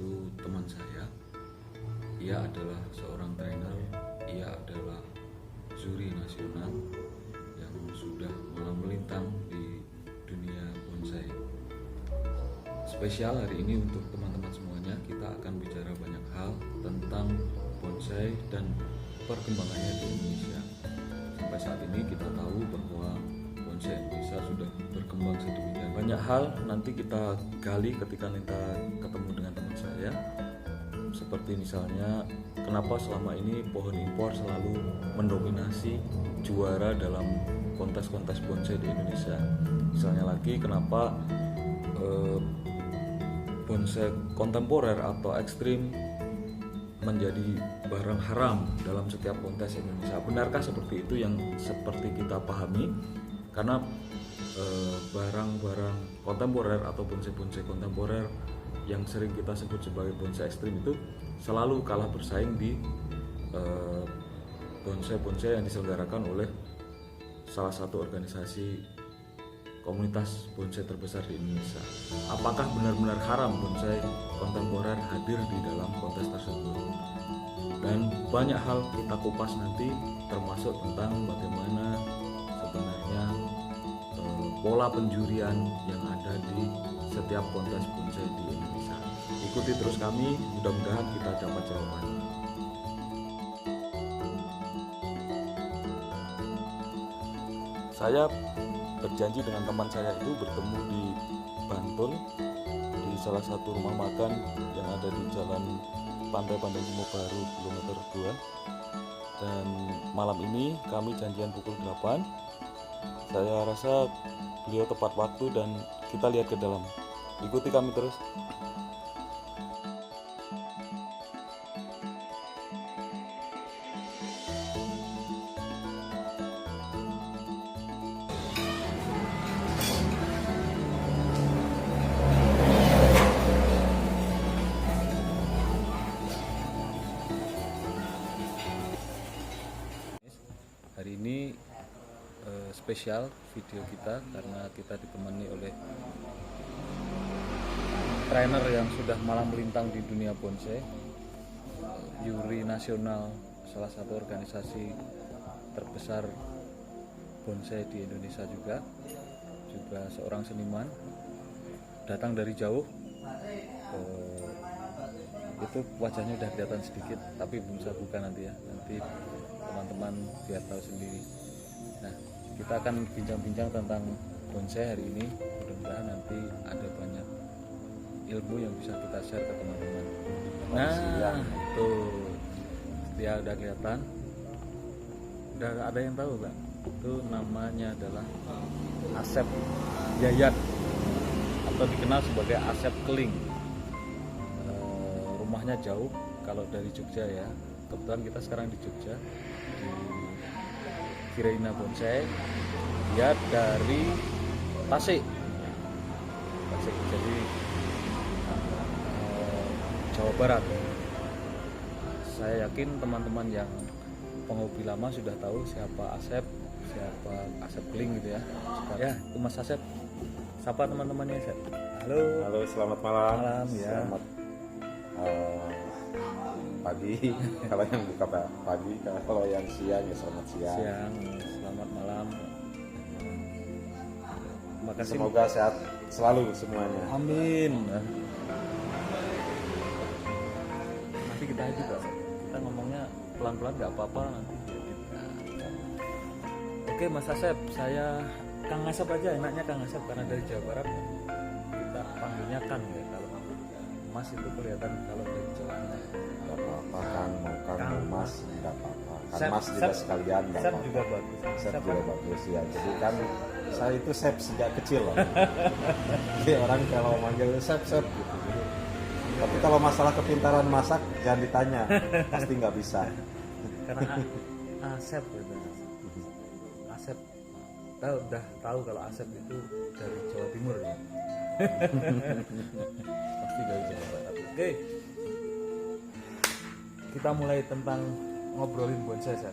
satu teman saya. Ia adalah seorang trainer, ia adalah juri nasional yang sudah malang melintang di dunia bonsai. Spesial hari ini untuk teman-teman semuanya, kita akan bicara banyak hal tentang bonsai dan perkembangannya di Indonesia. Sampai saat ini kita tahu bahwa bonsai Indonesia sudah berkembang sedemikian banyak hal. Nanti kita gali ketika kita ketemu dengan teman saya. Seperti misalnya, kenapa selama ini pohon impor selalu mendominasi juara dalam kontes-kontes bonsai di Indonesia. Misalnya lagi, kenapa bonsai kontemporer atau ekstrim menjadi barang haram dalam setiap kontes Indonesia. Benarkah seperti itu yang seperti kita pahami? Karena barang-barang kontemporer atau bonsai-bonsai kontemporer yang sering kita sebut sebagai bonsai ekstrim itu selalu kalah bersaing di bonsai-bonsai yang diselenggarakan oleh salah satu organisasi komunitas bonsai terbesar di Indonesia. Apakah benar-benar haram bonsai kontemporer hadir di dalam kontes tersebut? Dan banyak hal kita kupas nanti, termasuk tentang bagaimana sebenarnya pola penjurian yang ada di setiap kontes bonsai di Indonesia. Ikuti terus kami, mudah-mudahan kita dapat jawabannya. Saya berjanji dengan teman saya itu bertemu di Bantul, di salah satu rumah makan yang ada di Jalan Pantai Pandai Simo Baru kilometer 2. Dan malam ini kami janjian pukul 8. Saya rasa beliau tepat waktu dan kita lihat ke dalam. Ikuti kami terus. Hari ini spesial video kita karena kita ditemani oleh trainer yang sudah malang melintang di dunia bonsai, juri nasional salah satu organisasi terbesar bonsai di Indonesia juga seorang seniman, datang dari jauh. Itu wajahnya udah kelihatan sedikit, tapi belum saya buka nanti ya, nanti teman-teman biar tahu sendiri. Nah, kita akan bincang-bincang tentang bonsai hari ini. Mudah-mudahan nanti ada banyak ilmu yang bisa kita share ke teman-teman. Nah, tuh dia udah kelihatan. Udah ada yang tahu Pak? Itu namanya adalah Asep Yayat atau dikenal sebagai Asep Keling. Rumahnya jauh kalau dari Jogja ya. Kebetulan kita sekarang di Jogja, di Kiraina Bonsai. Dia dari Tasik, jadi Jawa Barat. Saya yakin teman-teman yang penghobi lama sudah tahu siapa Asep Keling gitu ya. Ya, itu Mas Asep. Sapa teman-temannya Asep. Halo, selamat malam. Malam ya. Selamat pagi. Kalau yang buka pagi, kalau yang siang ya selamat siang. Selamat malam. Makasih. Semoga sehat selalu semuanya. Amin. Nanti kita edit Pak. Kita ngomongnya pelan-pelan nggak apa-apa nanti diedit. Oke Mas Asep, saya Kang Asep aja, enaknya Kang Asep karena dari Jawa Barat. Kita panggilnya Kang ya, kalau Mas itu kelihatan kalau dari Jawa Barat. Gak apa-apa, Kang mau Mas, gak apa-apa. Kan Sep, Mas juga sekalian, gak Sep apa-apa. juga bagus. Sep juga bagus ya. Jadi kan saya itu Sep sejak kecil loh. Jadi orang kalau manggil Sep gitu. Jadi, tapi kalau masalah kepintaran masak jangan ditanya, pasti nggak bisa. Karena Asep gitu. Asep udah tahu kalau Asep itu dari Jawa Timur ya. Pasti dari Jawa Barat. Oke. Kita mulai tentang ngobrolin bonsai Sep.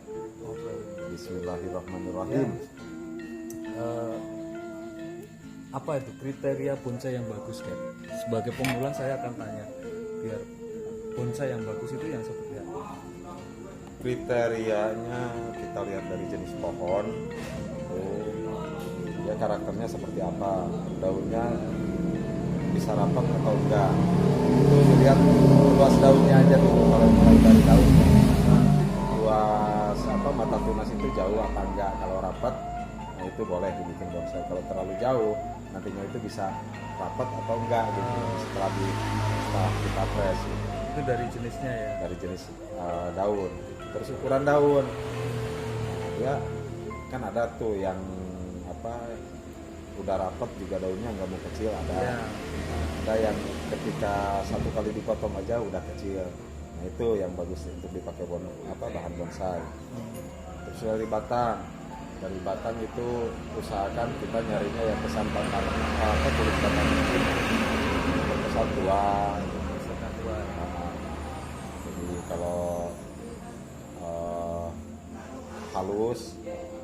Bismillahirrahmanirrahim. Apa itu kriteria bonsai yang bagus kan? Sebagai pemula saya akan tanya biar bonsai yang bagus itu yang seperti apa? Kriterianya kita lihat dari jenis pohon, itu dia karakternya seperti apa, daunnya bisa rapat atau enggak, itu dilihat luas daunnya aja dulu. Kalau mulai dari daunnya, luas mata tunas itu jauh apa enggak, kalau rapat nah itu boleh dibikin bonsai. Kalau terlalu jauh nantinya itu bisa rapat atau enggak gitu setelah kita press gitu. Itu dari jenisnya ya. Dari jenis daun, terus ukuran daun ya kan ada tuh yang udah rapat juga daunnya nggak mau kecil, ada yang ketika satu kali dipotong aja udah kecil. Nah itu yang bagus untuk dipakai bahan bonsai. Terus dari batang itu usahakan kita nyarinya yang kesan batang kulit batang kecil, kesan tua. Jadi kalau halus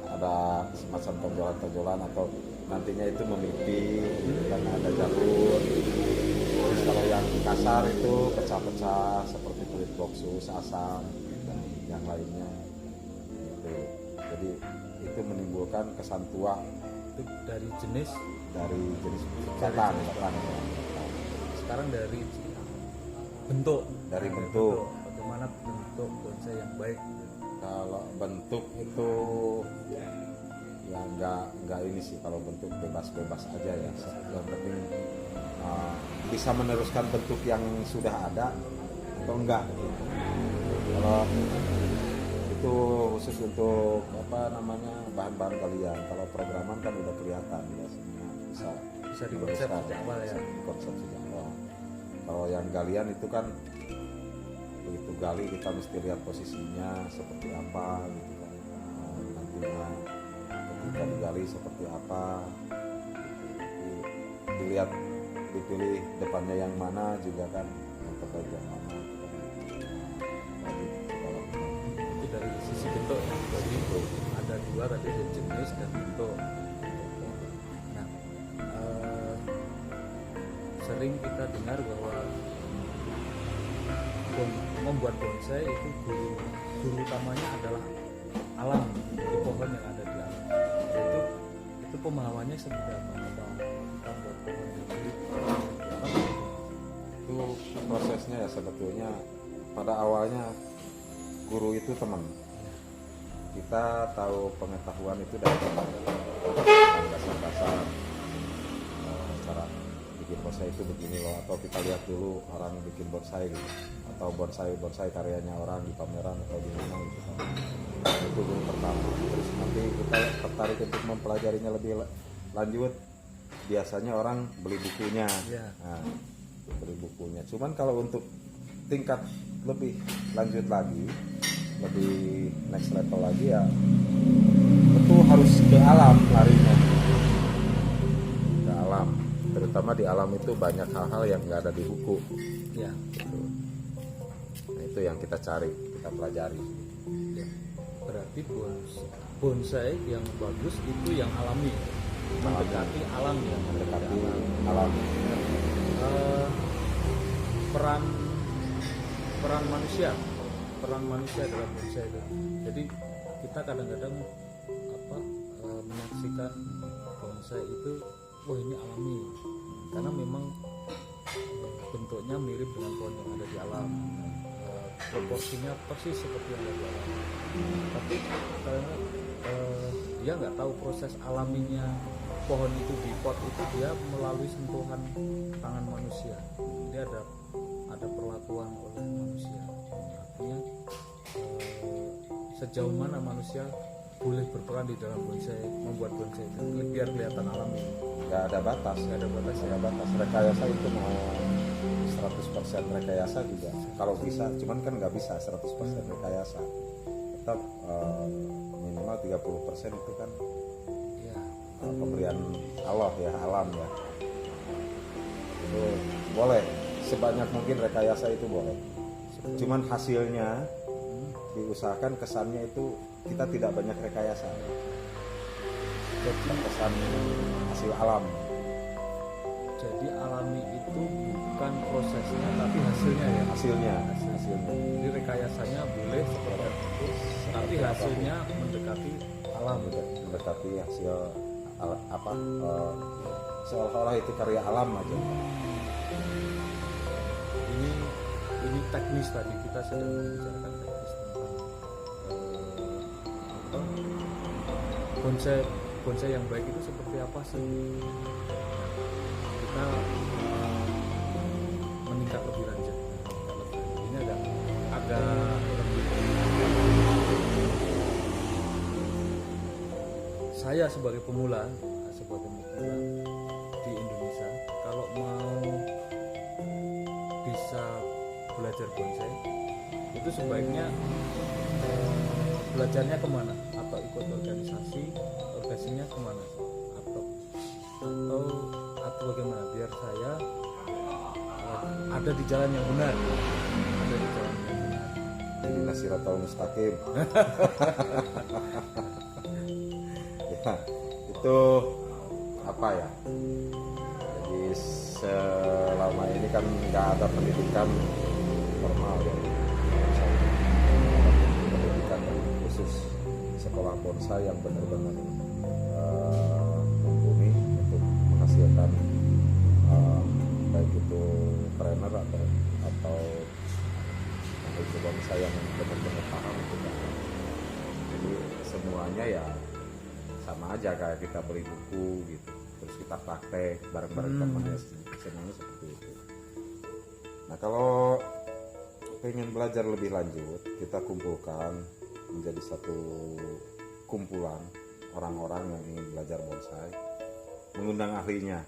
ada semacam tonjolan-tonjolan atau nantinya itu memipih karena ada jalur. Terus kalau yang kasar itu pecah-pecah seperti kulit boksus, asam dan yang lainnya gitu. Jadi itu menimbulkan kesan tua. Itu dari jenis batang. Sekarang dari bentuk. Bagaimana bentuk bonsai yang baik? Kalau bentuk itu ya nggak ini sih, kalau bentuk bebas aja ya. Yang penting bisa meneruskan bentuk yang sudah ada atau enggak gitu. Kalau itu khusus untuk bahan-bahan galian. Kalau programan kan udah kelihatan biasanya bisa dikonsep sejak awal ya. Kalau yang galian itu kan begitu gali kita mesti lihat posisinya seperti apa gitu kan. Nantinya ketika digali seperti apa dilihat, dipilih depannya yang mana juga kan, yang bagian mana itu dari sisi bentuk ya. Jadi ada dua tadi, jenis dan bentuk. Nah sering kita dengar bahwa membuat bonsai itu guru utamanya adalah alam, di pohon yang ada di alam. Itu pemahamannya seperti apa? Kita buat pohon itu prosesnya ya. Sebetulnya pada awalnya guru itu teman. Kita tahu pengetahuan itu dari teman, dasar-dasar cara bikin bonsai itu begini loh, atau kita lihat dulu orang bikin bonsai gitu, atau bonsai karyanya orang di pameran atau di mana gitu kan. Itu dulu pertama. Terus nanti kita tertarik untuk mempelajarinya lebih lanjut, biasanya orang beli bukunya. Nah, beli bukunya. Cuman kalau untuk tingkat lebih lanjut lagi, lebih next level lagi ya, itu harus ke alam larinya. Ke alam. Terutama di alam itu banyak hal-hal yang nggak ada di buku. Ya. Gitu. Nah itu yang kita cari, kita pelajari. Ya. Berarti bonsai yang bagus itu yang alami, mendekati alam ya, mendekati alam. Peran manusia dalam bonsai itu. Jadi kita kadang-kadang menyaksikan bonsai itu, wah ini alami, karena memang bentuknya mirip dengan pohon yang ada di alam, proporsinya persis seperti yang ada di alam. Tapi karena dia nggak tahu proses alaminya pohon itu di pot itu, dia melalui sentuhan tangan manusia. Dia ada perlakuan oleh manusia. Artinya sejauh mana manusia boleh berperan di dalam bonsai, membuat bonsai itu biar kelihatan alami. Nggak ada batas. Rekayasa itu mau 100% rekayasa juga kalau bisa, cuman kan nggak bisa 100% rekayasa. Tetap minimal 30% itu kan ya, pemberian Allah ya, alam ya. Itu boleh sebanyak mungkin rekayasa itu boleh. Cuman hasilnya diusahakan kesannya itu kita tidak banyak rekayasa. Jadi kesan hasil alam. Jadi alami itu bukan prosesnya tapi hasilnya ya. hasilnya. Jadi rekayasanya boleh seperti itu, tapi hasilnya mendekati alam. Mendekati hasil apa seolah-olah itu karya alam aja. Ini teknis, tadi kita sedang membicarakan teknis tentang apa, bonsai yang baik itu seperti apa sih. Kita meningkat lebih lanjut. Ini agak lebih, saya sebagai pemula di Indonesia, kalau mau bisa belajar bonsai itu sebaiknya belajarnya kemana, atau ikut organisasinya kemana, atau bagaimana biar saya ada di jalan yang benar. Jadi nasiratul mustaqim. Ya, itu apa ya? Jadi selama ini kan nggak ada pendidikan formal ya, pendidikan khusus sekolah bonsai yang benar-benar mumpuni untuk menghasilkan baik itu trainer atau itu bonsai yang benar-benar paham itu kan. Jadi semuanya ya sama aja kayak kita beli buku gitu, terus kita praktek bareng-bareng temannya, semuanya seperti itu. Nah kalau pengen belajar lebih lanjut, kita kumpulkan menjadi satu kumpulan orang-orang yang ingin belajar bonsai, mengundang ahlinya,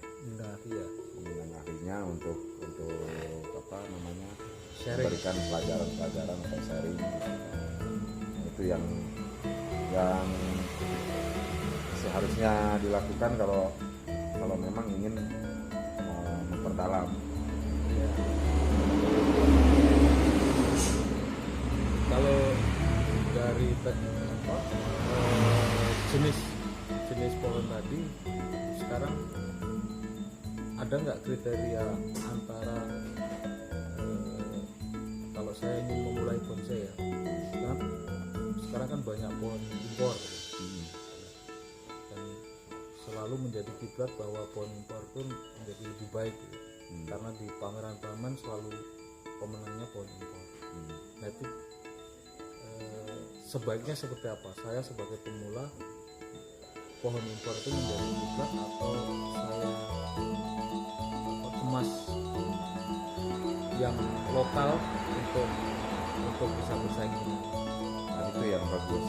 untuk apa namanya, memberikan pelajaran atau sharing gitu. Itu yang seharusnya dilakukan kalau memang ingin memperdalam. Kalau dari jenis pohon tadi, sekarang ada nggak kriteria antara kalau saya ingin memulai bonsai ya, kan sekarang kan banyak pohon impor dan selalu menjadi kiblat bahwa pohon impor pun menjadi lebih baik karena di pameran taman selalu pemenangnya pohon impor. Nah itu sebaiknya seperti apa? Saya sebagai pemula, pohon impor itu menjadi kiblat atau saya kemas yang lokal untuk bisa bersaing dengan. Nah, itu yang bagus.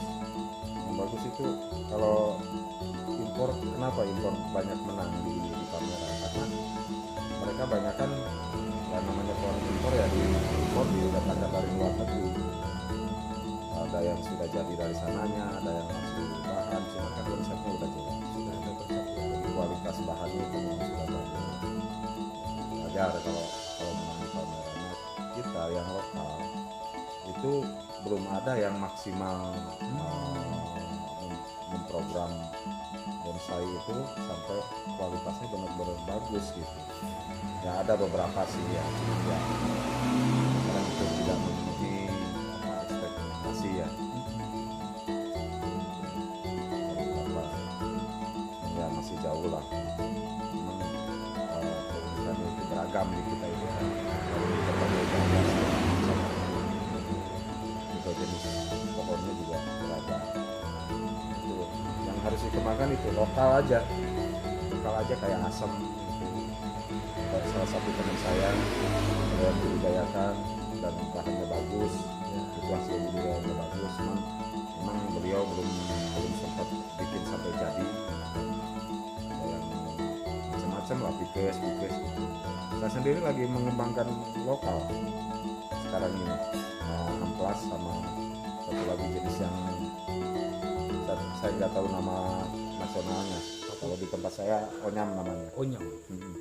Yang bagus itu kalau impor, kenapa impor banyak menang di pameran? Karena mereka banyak kan yang namanya pohon impor ya diimpor, didatangkan dari luar negeri. Ada yang sudah jadi dari sananya, ada yang masih bahan, sedangkan konsepnya udah jelas, sudah ada konsep, kualitas bahannya itu yang sudah bagus. Wajar kalau menang di pameran. Kita yang lokal itu belum ada yang maksimal memprogram bonsai itu sampai kualitasnya benar-benar bagus gitu. Ya ada beberapa sih ya itu tidak memenuhi ekspektasi ya. Ya masih jauh lah. Memang keunikan itu beragam di kita ini kan. Dari berbagai jenis juga jenis pohonnya juga beragam. Itu yang harus dikembangkan itu lokal aja kayak asam itu. Salah satu teman saya yang dibudidayakan dan bahannya bagus, itu hasil budidayanya bagus. Memang beliau belum sempat bikin sampai jadi. Yang macam-macam lah, pikes gitu. Saya sendiri lagi mengembangkan lokal sekarang ini, amplas sama satu lagi jenis yang saya nggak tahu nama nasionalnya. Kalau di tempat saya onyam namanya. Onyam.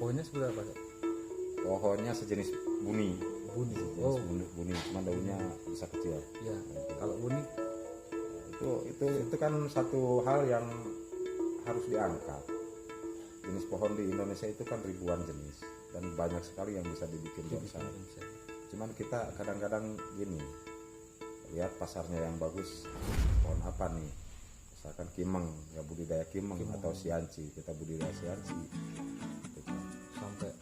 Pohonnya seperti apa? Pohonnya sejenis buni. Buni. Buni, cuma daunnya bisa kecil. Ya. Kalau buni itu kan satu hal yang harus diangkat. Jenis pohon di Indonesia itu kan ribuan jenis dan banyak sekali yang bisa dibikin bonsai. Cuman kita kadang-kadang gini, lihat pasarnya yang bagus, pohon apa nih, misalkan kimeng, ya budidaya kimeng, atau sianci, kita budidaya sianci gitu. Sampai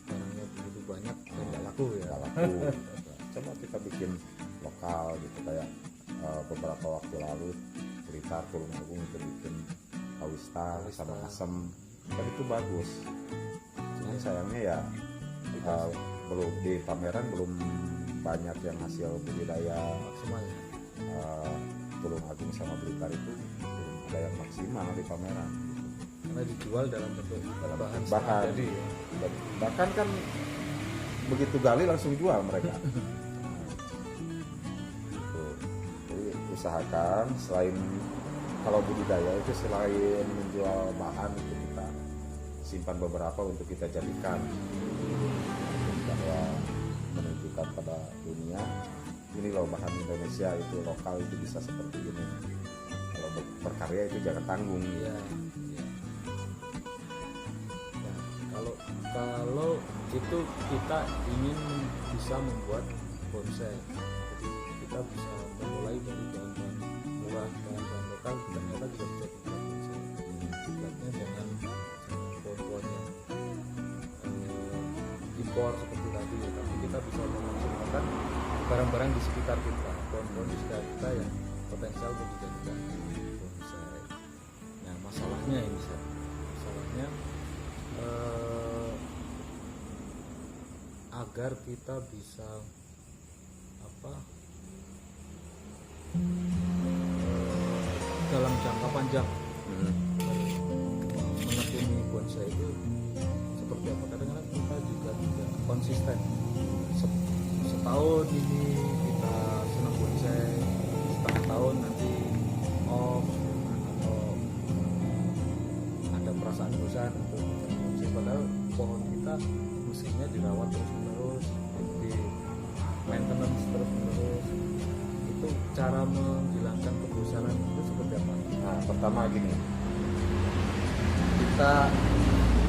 barangnya begitu banyak dan nggak laku ya. Nggak laku. Coba kita bikin lokal gitu, kayak beberapa waktu lalu Blitar, Tulungagung itu bikin kawista sama asem, dan itu bagus. Cuman sayangnya ya belum di pameran belum banyak yang hasil budidaya Maksimal ya. Tulungagung sama Blitar itu belum ada yang maksimal di pameran gitu. Karena dijual dalam bentuk bahan Bahan. jadi ya. Bahkan kan begitu gali langsung jual mereka. Gitu. Jadi usahakan selain kalau budidaya itu selain menjual bahan itu kita simpan beberapa untuk kita jadikan, bahwa menunjukkan pada dunia ini loh bahan Indonesia, itu lokal, itu bisa seperti ini. Kalau berkarya itu jangan tanggung. Iya. Iya. Nah, kalau itu kita ingin bisa membuat bonsai, jadi kita bisa memulai dari bahan-bahan murah, bahan-bahan lokal, ternyata juga bisa dibuat bonsai. Buatnya dengan pohon-pohon yang impor seperti tadi, tapi kita bisa memaksimalkan barang-barang di sekitar kita, pohon-pohon di sekitar kita yang potensial untuk dijadikan bonsai. Nah, masalahnya ini masalahnya agar kita bisa dalam jangka panjang menekuni bonsai itu seperti apa. Kadang-kadang kita juga tidak konsisten. Setahun ini kita senang bonsai, setengah tahun nanti off, atau ada perasaan bosan untuk bonsai, padahal pohon kita mestinya dirawat terus-menerus, di maintenance terus-menerus. Itu cara menghilangkan kebosanan itu seperti apa? Nah, pertama gini, kita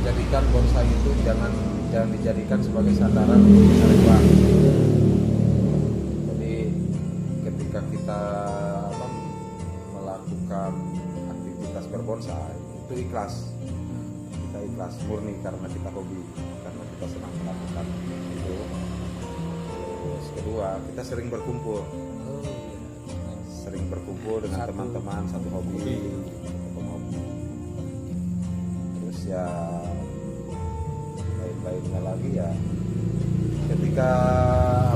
jadikan bonsai itu jangan dijadikan sebagai sandaran untuk mencari uang. Jadi ketika kita melakukan aktivitas berbonsai itu ikhlas, kita ikhlas murni karena kita hobi, karena kita senang melakukan itu. Terus kedua, kita sering berkumpul dengan teman-teman satu hobi. Terus ya lain-lainnya lagi ya, ketika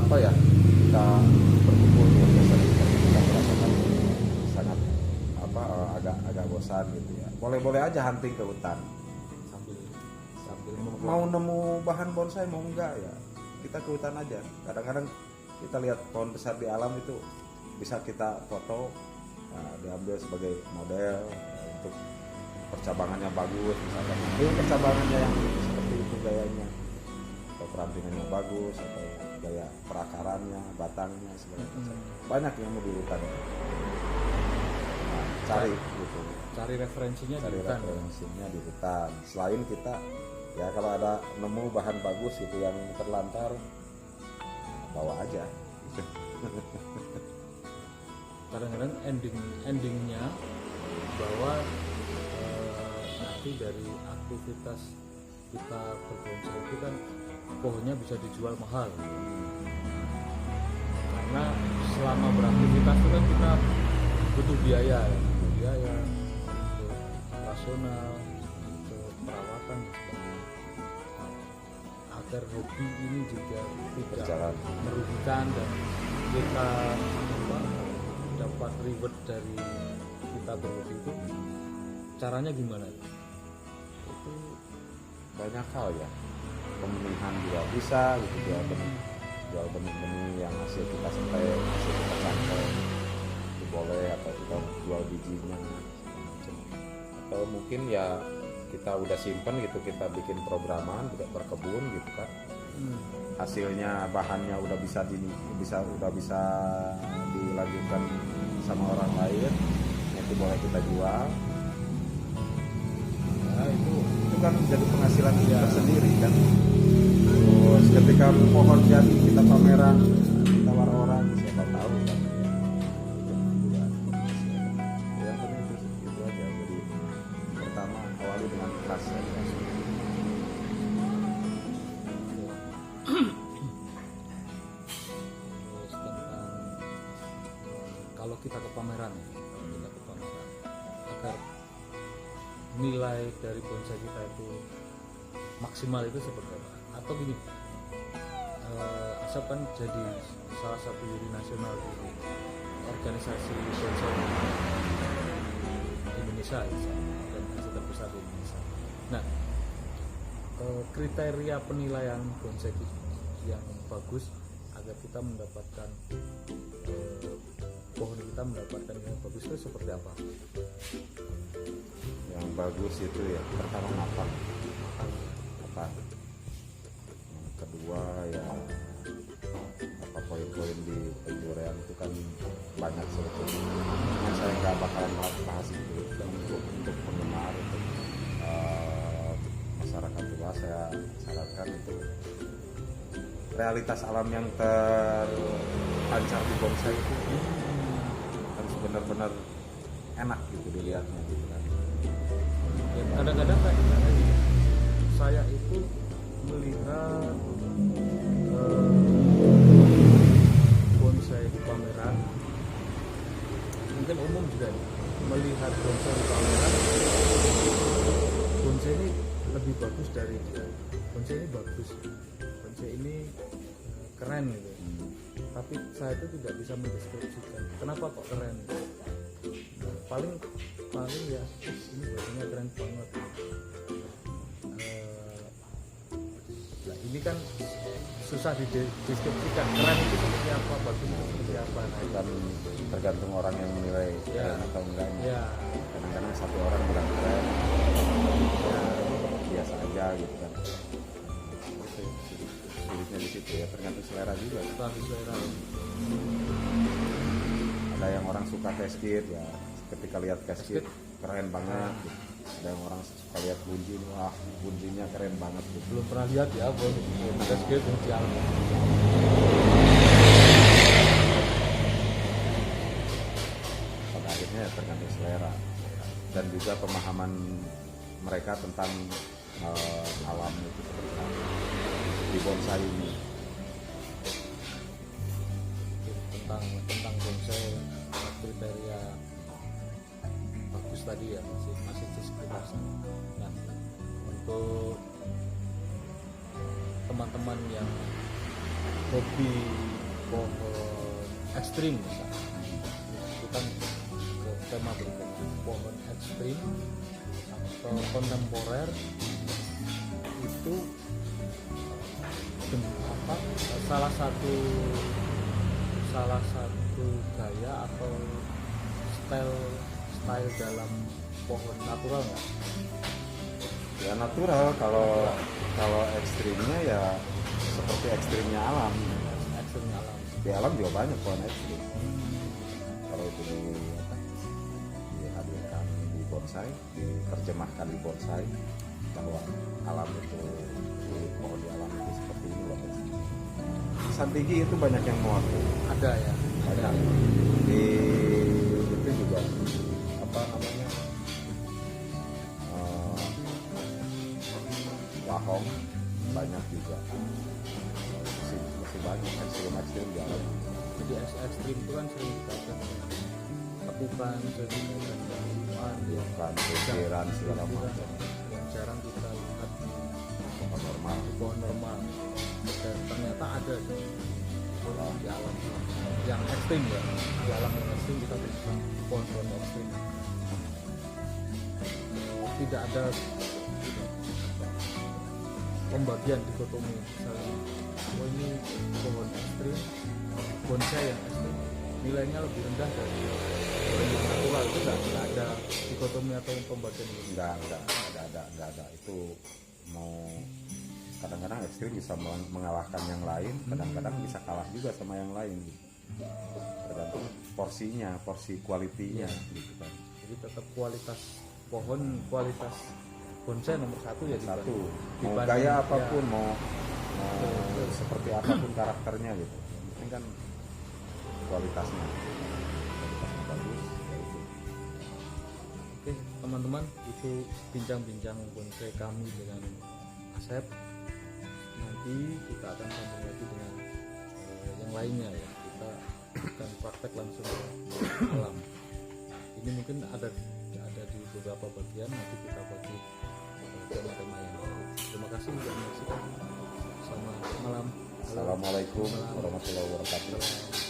kita berkumpul dengan sering, kita merasakan sangat agak bosan gitu ya, boleh aja hunting ke hutan sambil mau nemu bahan bonsai, mau enggak ya kita ke hutan aja. Kadang-kadang kita lihat pohon besar di alam itu bisa kita foto, diambil sebagai model untuk percabangannya bagus, misalkan ambil percabangannya yang seperti itu gayanya, atau perampingannya bagus, atau gaya perakarannya, batangnya, segala macam. Banyak yang mau di hutan. Cari gitu, cari referensinya cari di hutan. referensinya di hutan. Selain kita ya kalau ada nemu bahan bagus gitu yang terlantar, bawa aja gitu. Kadang-kadang endingnya bahwa nanti dari aktivitas kita berbonsai itu kan pohonnya bisa dijual mahal, karena selama beraktivitas itu kan kita butuh biaya untuk operasional, untuk perawatan dan sebagainya. Agar hobi ini juga tidak Berjalan. merugikan dan kita dapat reward dari kita berhobi, itu caranya gimana? Itu banyak hal ya, pemilihan juga bisa gitu, jual benih-benih yang hasil kita setek, hasil kita cangkok itu boleh, atau kita jual bijinya segala macam. Atau mungkin ya kita udah simpen gitu, kita bikin programan juga berkebun gitu kan, hasilnya bahannya udah bisa dilanjutkan sama orang lain, nanti boleh kita jual. Nah, itu kan jadi penghasilan tersendiri kan. Terus ketika pohon jadi kita pameran, kita orang siapa tahu kan. Ya, yang penting itu aja. Jadi pertama awali dengan ikhlas ya. Terus tentang kalau kita ke pameran, agar nilai dari bonsai kita itu maksimal itu seperti apa? Atau gini, Asap kan jadi salah satu juri nasional di organisasi bonsai Indonesia, organisasi terbesar di Indonesia. Nah, kriteria penilaian bonsai yang bagus agar kita mendapatkan pohon kita mendapatkan yang bagus itu seperti apa? Yang bagus itu ya pertama matang. Yang kedua ya apa poin-poin di penjurean itu kan banyak sebetulnya. Yang saya nggak bakalan bahas itu dan untuk penggemar untuk masyarakat luas saya sarankan itu realitas alam yang terpancar di bonsai itu harus benar-benar enak gitu dilihatnya gitu kan. Ya, kadang-kadang kayak gini, saya itu melihat bonsai di pameran, mungkin umum juga nih, melihat bonsai di pameran, bonsai ini lebih bagus dari dia. Bonsai ini bagus, bonsai ini keren gitu. Tapi saya itu tidak bisa mendeskripsikan kenapa kok keren. Paling ya ini bonsainya keren banget. Nah, ini kan susah dideskripsikan keren itu seperti apa, bagus itu seperti apa. Nah, Kan tergantung orang yang menilai Ya. keren atau enggaknya. ya, Kadang-kadang satu orang bilang keren, ya biasa aja gitu kan. Itu sulitnya di situ ya, tergantung selera juga. bagus selera. Ada yang orang suka casket ya, ketika lihat casket keren banget gitu. Ada yang orang suka lihat bunjin, wah bunjinnya keren banget gitu. Belum pernah lihat ya bonsai gitu di alam. Pada akhirnya ya tergantung selera dan juga pemahaman mereka tentang alam itu seperti apa di bonsai ini. tentang bonsai kriteria bagus tadi ya masih deskripsi. Nah, untuk teman-teman yang hobi pohon ekstrim misalnya, kita ke tema berikutnya pohon ekstrim atau kontemporer itu apa salah satu gaya atau style dalam pohon natural nggak? Ya natural, kalau ekstrimnya ya seperti ekstrimnya alam. Ekstrim alam. Di alam juga banyak pohon ekstrim. Kalau itu dihadirkan di bonsai, diterjemahkan di bonsai bahwa alam itu pohon di alam itu seperti ini loh. Santigi itu banyak yang muat tuh. Ada ya. Banyak di itu juga apa namanya Wahong banyak juga masih banyak ekstrim di alam. Jadi ekstrim itu kan sering dikatakan tekukan, jadi Bukan pikiran segala macam yang jarang kita lihat pohon normal. di pohon normal. Dan ternyata ada di alam yang ekstrim ya, di alam yang ekstrim kita bisa pohon-pohon ekstrim. Tidak ada pembagian dikotomi misalnya ini pohon ekstrim, bonsai yang ekstrim nilainya lebih rendah dari yang natural. Itu nggak ada dikotomi atau pembagian gitu. Enggak ada itu mau kadang-kadang ekstrim bisa mengalahkan yang lain, kadang-kadang bisa kalah juga sama yang lain gitu. Tergantung porsinya, porsi kualitinya gitu kan. Jadi tetap kualitas pohon, kualitas bonsai nomor satu ya di satu. Bandung. Mau Dibanding- gaya ya, apapun, mau seperti apapun karakternya gitu. Yang penting kan kualitasnya. Kualitasnya bagus. Ya itu. Oke teman-teman, itu bincang-bincang bonsai kami dengan Asep. Nanti kita akan sambung lagi dengan yang lainnya ya. Kita akan praktek langsung ke alam. Ini mungkin ada di beberapa bagian, nanti kita bagi tema-tema yang lain. Terima kasih sudah menyaksikan. Selamat malam. Assalamualaikum warahmatullahi wabarakatuh.